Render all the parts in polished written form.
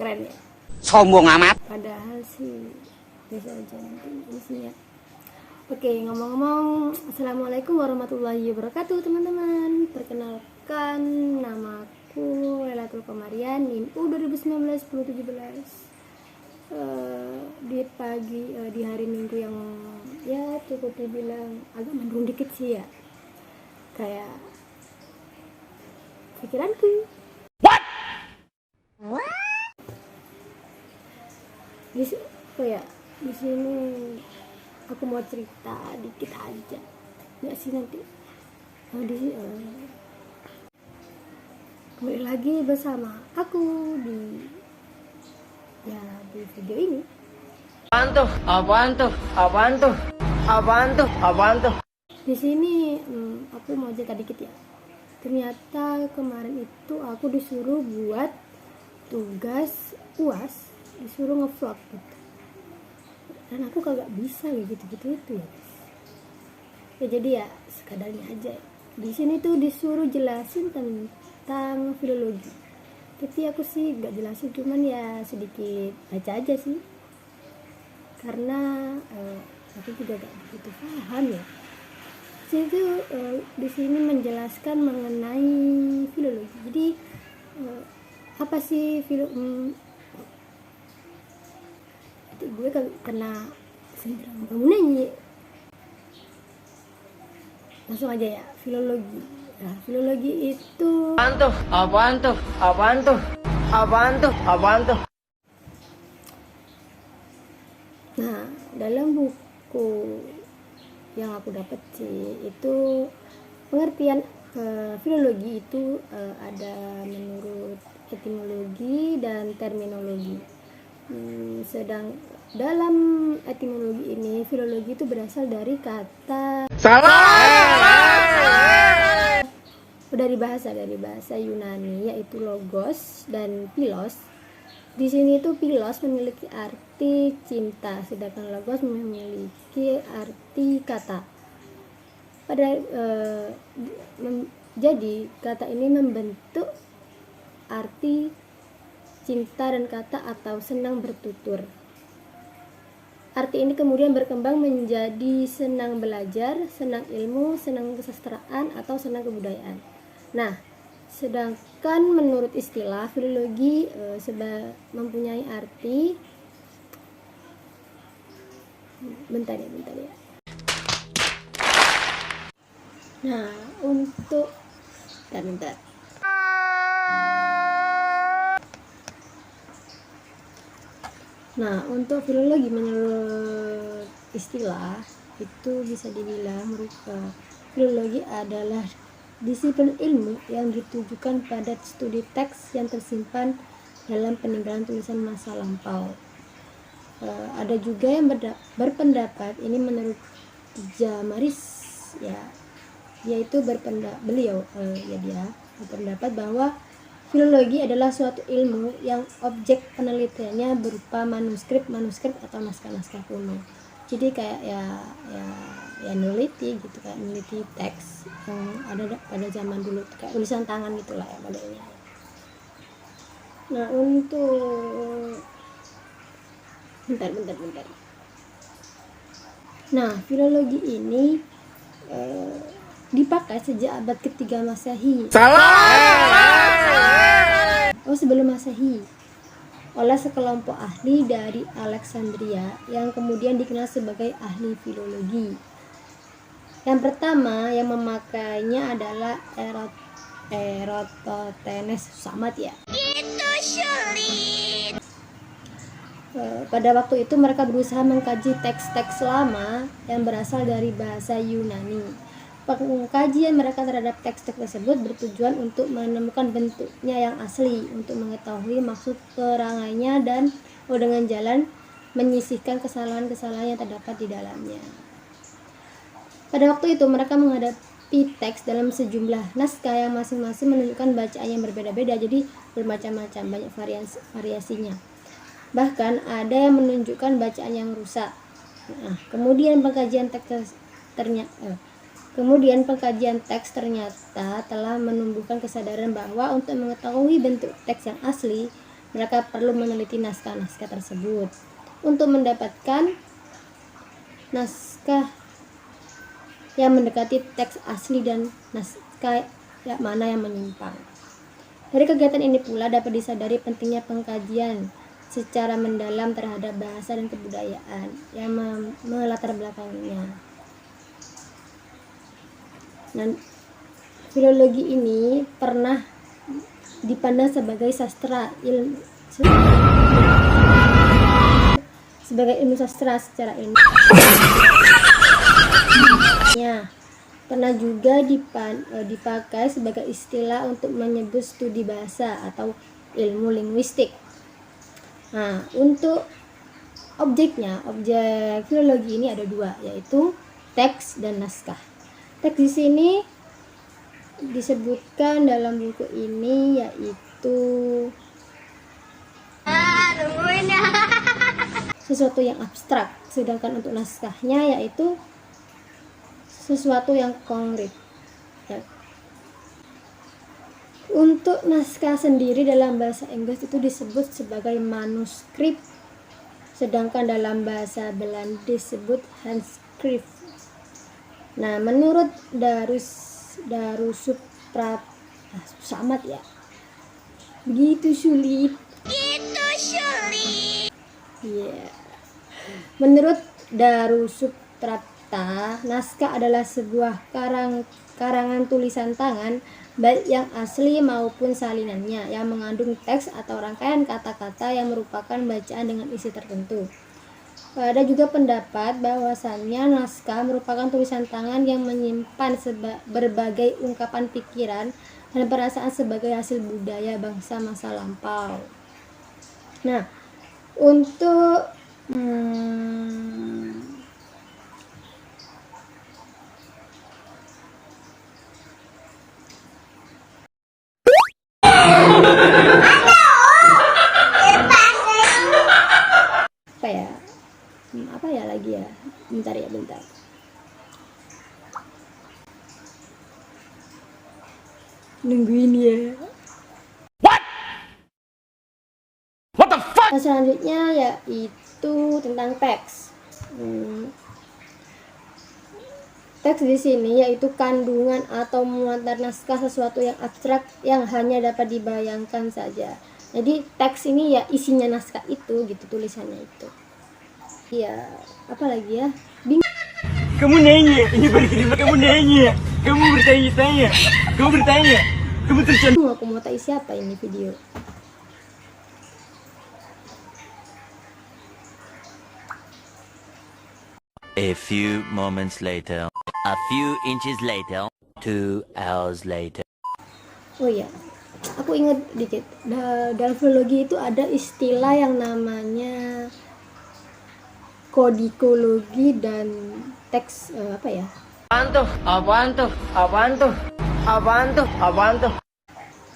keren ya. Sombong amat. Padahal sih biasa aja nanti isinya. Oke, ngomong-ngomong, assalamualaikum warahmatullahi wabarakatuh teman-teman. Perkenalkan, namaku Lailatul Qamarian, NIM U 2019-1017. Di hari Minggu yang ya cukup dibilang agak mendung dikit sih ya, kayak pikiranku. Di sini aku mau cerita dikit aja, nggak sih nanti kembali lagi bersama aku di video ini. Apaan tuh? Di sini aku mau cerita dikit ya. Ternyata kemarin itu aku disuruh buat tugas UAS, disuruh ngevlog gitu. Dan aku kagak bisa gitu itu ya guys. Ya jadi ya sekadarnya aja. Di sini tuh disuruh jelasin tentang filologi. Tapi aku sih gak jelasin, cuman ya sedikit baca aja sih. Karena aku juga gak begitu paham ya. Di sini menjelaskan mengenai filologi. Jadi apa sih gue kena sindrom kamu nyanyi. Langsung aja ya, filologi. Nah, filologi itu Apaan tuh? Nah, dalam buku yang aku dapat sih itu pengertian filologi itu ada menurut etimologi dan terminologi. Sedang dalam etimologi ini, filologi itu berasal dari kata dari bahasa Yunani, yaitu logos dan philos. Di sini tuh philos memiliki arti cinta, sedangkan logos memiliki arti kata. Jadi kata ini membentuk arti cinta dan kata atau senang bertutur. Arti ini kemudian berkembang menjadi senang belajar, senang ilmu, senang kesastraan, atau senang kebudayaan. Nah, sedangkan menurut istilah filologi mempunyai arti bentar ya. Nah, bentar. Nah, untuk filologi menurut istilah itu bisa dibilang filologi adalah disiplin ilmu yang ditujukan pada studi teks yang tersimpan dalam peninggalan tulisan masa lampau. Ada juga yang berpendapat, ini menurut Jamaris ya, yaitu beliau berpendapat bahwa filologi adalah suatu ilmu yang objek penelitiannya berupa manuskrip atau naskah-naskah kuno. Jadi kayak ya neliti gitu, kayak meneliti teks yang ada pada zaman dulu, kayak tulisan tangan gitulah ya modelnya. Nah, untuk bentar. Nah, filologi ini dipakai sejak abad ketiga Masehi. Sebelum Masehi, oleh sekelompok ahli dari Alexandria yang kemudian dikenal sebagai ahli filologi. Yang pertama yang memakainya adalah Eratosthenes. Sama ya. Itu sulit. Pada waktu itu mereka berusaha mengkaji teks-teks lama yang berasal dari bahasa Yunani. Pengkajian mereka terhadap teks-teks tersebut bertujuan untuk menemukan bentuknya yang asli, untuk mengetahui maksud perangannya dan dengan jalan menyisihkan kesalahan-kesalahan yang terdapat di dalamnya. Pada waktu itu mereka menghadapi teks dalam sejumlah naskah yang masing-masing menunjukkan bacaan yang berbeda-beda, jadi bermacam-macam, banyak variasinya. Bahkan ada yang menunjukkan bacaan yang rusak. Nah, kemudian pengkajian teks ternyata telah menumbuhkan kesadaran bahwa untuk mengetahui bentuk teks yang asli, Mereka perlu meneliti naskah-naskah tersebut untuk mendapatkan naskah yang mendekati teks asli dan naskah yang mana yang menyimpang. Dari kegiatan ini pula dapat disadari pentingnya pengkajian secara mendalam terhadap bahasa dan kebudayaan yang melatar belakanginya. Dan filologi ini pernah dipandang sebagai ilmu sastra secara ilmu. Pernah juga dipakai sebagai istilah untuk menyebut studi bahasa atau ilmu linguistik. Nah, untuk objek filologi ini ada dua, yaitu teks dan naskah. Teks di sini disebutkan dalam buku ini yaitu sesuatu yang abstrak, sedangkan untuk naskahnya yaitu sesuatu yang konkret. Ya. Untuk naskah sendiri dalam bahasa Inggris itu disebut sebagai manuskrip, sedangkan dalam bahasa Belanda disebut handschrift. Nah, menurut Darussupraat, susah amat ya. Begitu sulit. Yeah. Menurut Darussupraat, naskah adalah sebuah karangan tulisan tangan, baik yang asli maupun salinannya, yang mengandung teks atau rangkaian kata-kata yang merupakan bacaan dengan isi tertentu. Ada juga pendapat bahwasannya naskah merupakan tulisan tangan yang menyimpan berbagai ungkapan pikiran dan perasaan sebagai hasil budaya bangsa masa lampau. Nah, untuk apa ya lagi ya, bentar. Nungguin ya. What the fuck? Nah, selanjutnya yaitu tentang teks. Teks di sini yaitu kandungan atau muatan naskah, sesuatu yang abstrak yang hanya dapat dibayangkan saja. Jadi teks ini ya isinya naskah itu gitu, tulisannya itu. Ya, apa lagi ya? Kamu nanya, ini baru kedua kamu nanya. Kamu bertanya-tanya. Kamu tercanda. Aku mau tahu siapa ini video. A few moments later, a few inches later, 2 hours later. Oh ya, aku ingat dikit. Dalam filologi itu ada istilah yang namanya kodikologi dan teks Apaan tuh?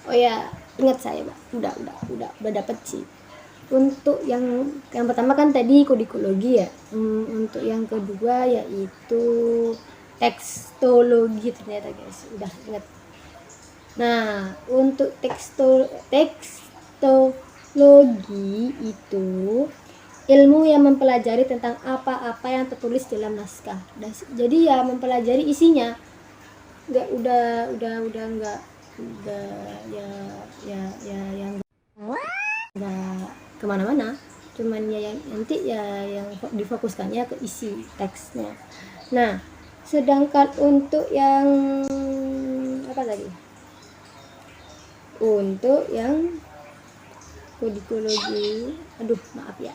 Oh ya, ingat saya, Pak. Udah dapet sih. Untuk yang pertama kan tadi kodikologi ya. Untuk yang kedua yaitu tekstologi ternyata, guys. Udah ingat. Nah, untuk tekstologi itu ilmu yang mempelajari tentang apa-apa yang tertulis dalam naskah. Jadi ya mempelajari isinya. Nggak kemana-mana. Cuman ya yang nanti ya yang difokuskannya ke isi teksnya. Nah, sedangkan untuk yang apa tadi? Untuk yang kodikologi, aduh maaf ya.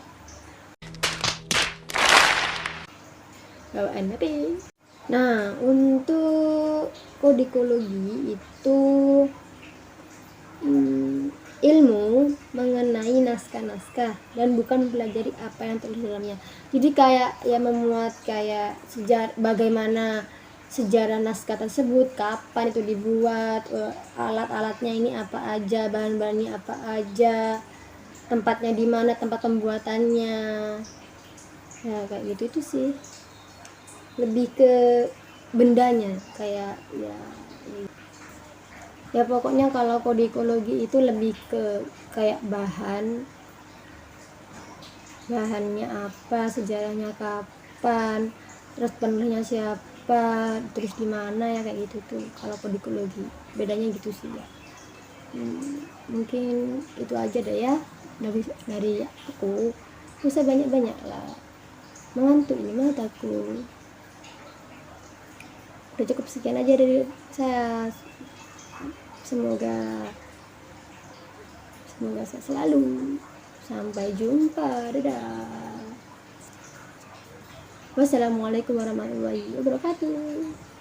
Bawaan mati. Nah, untuk kodikologi itu ilmu mengenai naskah-naskah dan bukan mempelajari apa yang tertulis dalamnya. Jadi kayak ya memuat kayak bagaimana sejarah naskah tersebut, kapan itu dibuat, alat-alatnya ini apa aja, bahan-bahannya apa aja, tempatnya di mana, tempat pembuatannya. Ya kayak gitu itu sih. Lebih ke bendanya kayak ya. Ya pokoknya kalau kodikologi itu lebih ke kayak bahannya apa, sejarahnya kapan, terus penulisnya siapa, terus di mana, ya kayak gitu tuh kalau kodikologi. Bedanya gitu sih ya. Mungkin itu aja deh ya dari aku. Bisa banyak-banyak lah, mengantuk ini mataku. Udah cukup sekian aja dari saya. Semoga sehat selalu. Sampai jumpa, dadah. Wassalamualaikum warahmatullahi wabarakatuh.